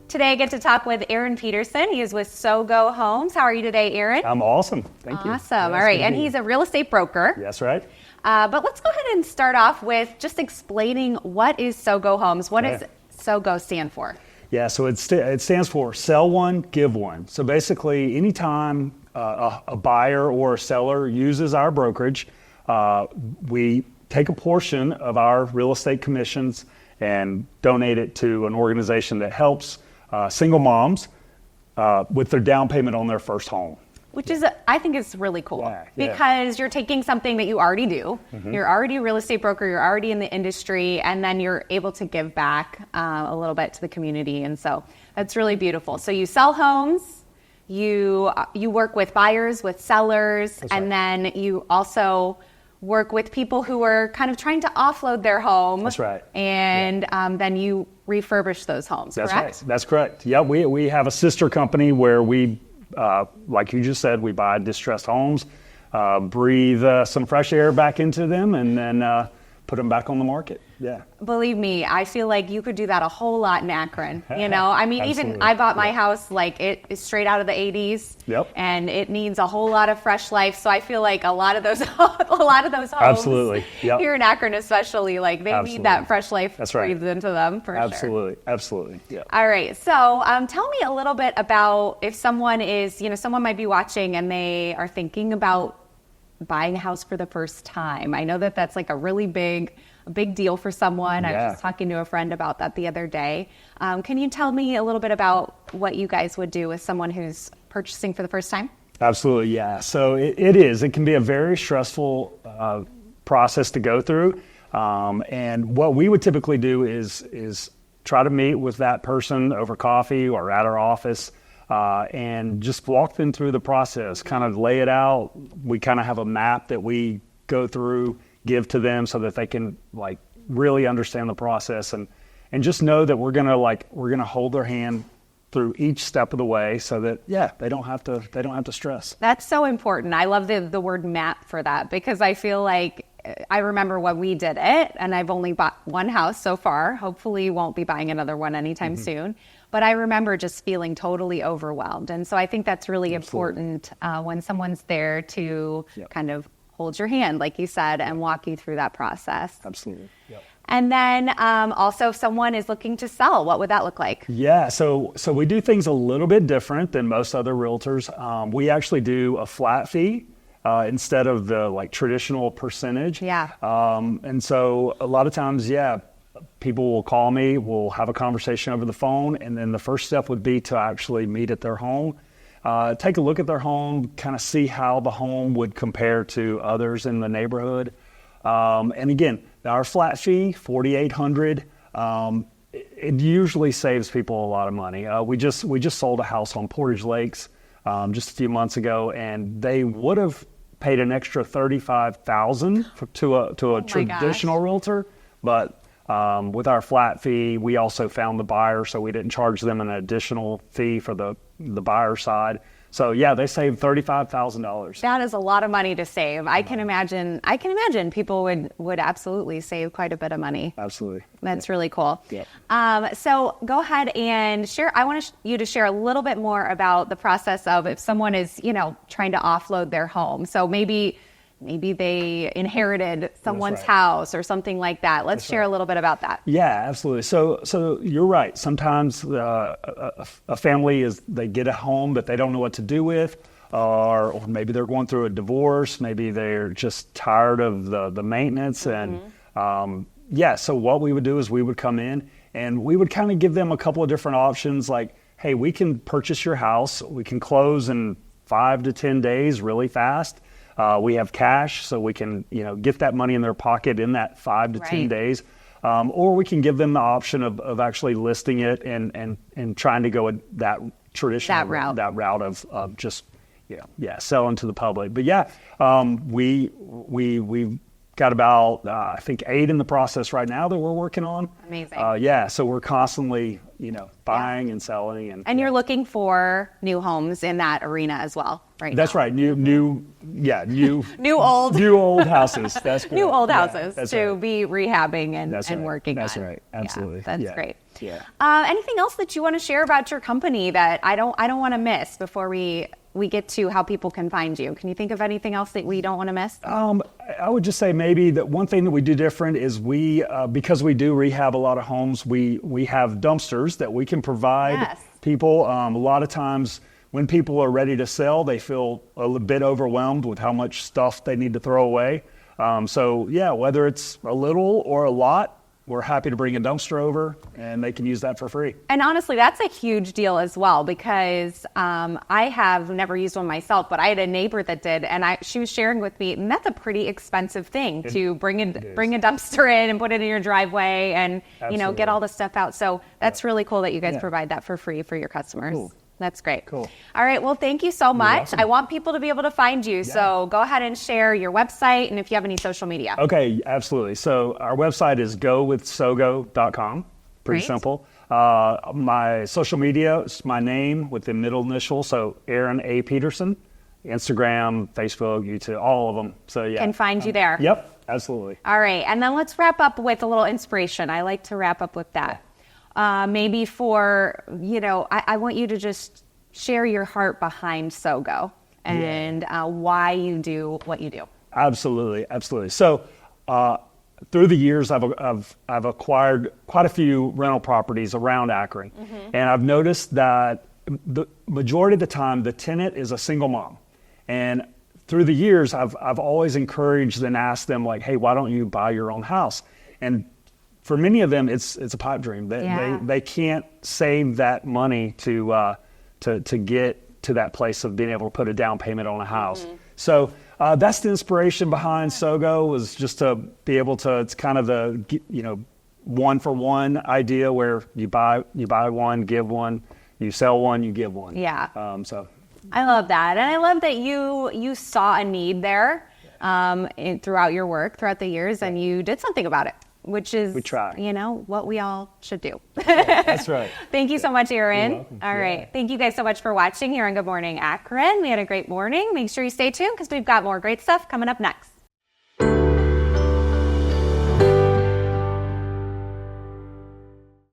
Today I get to talk with Aaron Peterson. He is with SOGO Homes. How are you today, Aaron? I'm awesome. Thank you. Awesome. All right. And he's a real estate broker. That's right. But let's go ahead and start off with just explaining what is SOGO Homes. What does SOGO stand for? Yeah, so it stands for sell one, give one. So basically, anytime a buyer or a seller uses our brokerage, we take a portion of our real estate commissions and donate it to an organization that helps single moms with their down payment on their first home. Which is, I think is really cool because you're taking something that you already do. Mm-hmm. You're already a real estate broker. You're already in the industry, and then you're able to give back a little bit to the community. And so that's really beautiful. So you sell homes, you work with buyers, with sellers, and then you also work with people who are kind of trying to offload their home. That's right. And then you refurbish those homes, That's correct? Right. That's correct. Yeah, we have a sister company where we, like you just said, we buy distressed homes, breathe some fresh air back into them, and then put them back on the market. Yeah. Believe me, I feel like you could do that a whole lot in Akron. You know, I mean, Absolutely. even I bought my house like it is straight out of the 80s. Yep. And it needs a whole lot of fresh life. So I feel like a lot of those homes Absolutely. Yep. here in Akron especially, like they need that fresh life breathed into them for Absolutely. sure. Absolutely. Yeah. All right. So tell me a little bit about if someone is, someone might be watching and they are thinking about buying a house for the first time. I know that that's like a really big deal for someone. I was just talking to a friend about that the other day. Can you tell me a little bit about what you guys would do with someone who's purchasing for the first time? Absolutely, yeah. So it can be a very stressful process to go through. And what we would typically do is try to meet with that person over coffee or at our office and just walk them through the process, kind of lay it out. We kind of have a map that we go through, give to them so that they can like really understand the process and just know that we're gonna hold their hand through each step of the way so that they don't have to stress. That's so important. I love the word map for that because I feel like I remember when we did it, and I've only bought one house so far. Hopefully won't be buying another one anytime soon. But I remember just feeling totally overwhelmed. And so I think that's really important when someone's there to kind of hold your hand, like you said, and walk you through that process. Absolutely. Yep. And then also if someone is looking to sell, what would that look like? Yeah, so we do things a little bit different than most other realtors. We actually do a flat fee instead of the like traditional percentage. Yeah. And so a lot of times, people will call me, we'll have a conversation over the phone, and then the first step would be to actually meet at their home. Take a look at their home, kind of see how the home would compare to others in the neighborhood. And again, our flat fee, $4,800, it usually saves people a lot of money. We just sold a house on Portage Lakes just a few months ago, and they would have paid an extra $35,000 to a traditional realtor, but with our flat fee, we also found the buyer, so we didn't charge them an additional fee for the buyer side. So they saved $35,000. That is a lot of money to save. I can imagine people would absolutely save quite a bit of money. Absolutely. That's really cool. Yep. So go ahead and share. I want you to share a little bit more about the process of if someone is, trying to offload their home. So maybe they inherited someone's house or something like that. Let's share a little bit about that. Yeah, absolutely. So you're right. Sometimes a family they get a home that they don't know what to do with, or maybe they're going through a divorce. Maybe they're just tired of the maintenance. And so what we would do is we would come in and we would kind of give them a couple of different options like, hey, we can purchase your house. We can close in 5 to 10 days really fast. We have cash, so we can, get that money in their pocket in that 5 to 10 days. Or we can give them the option of actually listing it and trying to go that traditional route of just selling to the public. But we got about, I think 8 in the process right now that we're working on. Amazing. So we're constantly, buying and selling. And you're looking for new homes in that arena as well, right? That's right. New old houses. That's good. New old houses to be rehabbing and working That's on. right. Absolutely. Yeah, that's great. Yeah. Anything else that you want to share about your company that I don't want to miss before we get to how people can find you? Can you think of anything else that we don't want to miss? I would just say maybe that one thing that we do different is we, because we do rehab a lot of homes, we have dumpsters that we can provide people. A lot of times when people are ready to sell, they feel a bit overwhelmed with how much stuff they need to throw away. Whether it's a little or a lot, we're happy to bring a dumpster over and they can use that for free. And honestly, that's a huge deal as well, because I have never used one myself, but I had a neighbor that did, and she was sharing with me, and that's a pretty expensive thing to bring a dumpster in and put it in your driveway and get all the stuff out. So that's really cool that you guys provide that for free for your customers. Cool. That's great. Cool. All right. Well, thank you so much. Welcome. I want people to be able to find you. So go ahead and share your website and if you have any social media. Okay, absolutely. So our website is gowithsogo.com. Pretty simple. My social media is my name with the middle initial. So Aaron A. Peterson, Instagram, Facebook, YouTube, all of them. So Can find you there. Yep, absolutely. All right. And then let's wrap up with a little inspiration. I like to wrap up with that. Maybe for, I want you to just share your heart behind SOGO and why you do what you do. Absolutely. So through the years, I've acquired quite a few rental properties around Akron. And I've noticed that the majority of the time, the tenant is a single mom. And through the years, I've always encouraged and asked them, like, hey, why don't you buy your own house? And for many of them, it's a pipe dream. They can't save that money to get to that place of being able to put a down payment on a house. So that's the inspiration behind SOGO, was just to be able to. It's kind of the one for one idea where you buy one, give one, you sell one, you give one. Yeah. So I love that, and I love that you saw a need there throughout your work throughout the years, and you did something about it. Which is, we try. What we all should do. That's right. Thank you so much, Aaron. You're welcome. All right. Thank you guys so much for watching here on Good Morning Akron. We had a great morning. Make sure you stay tuned because we've got more great stuff coming up next.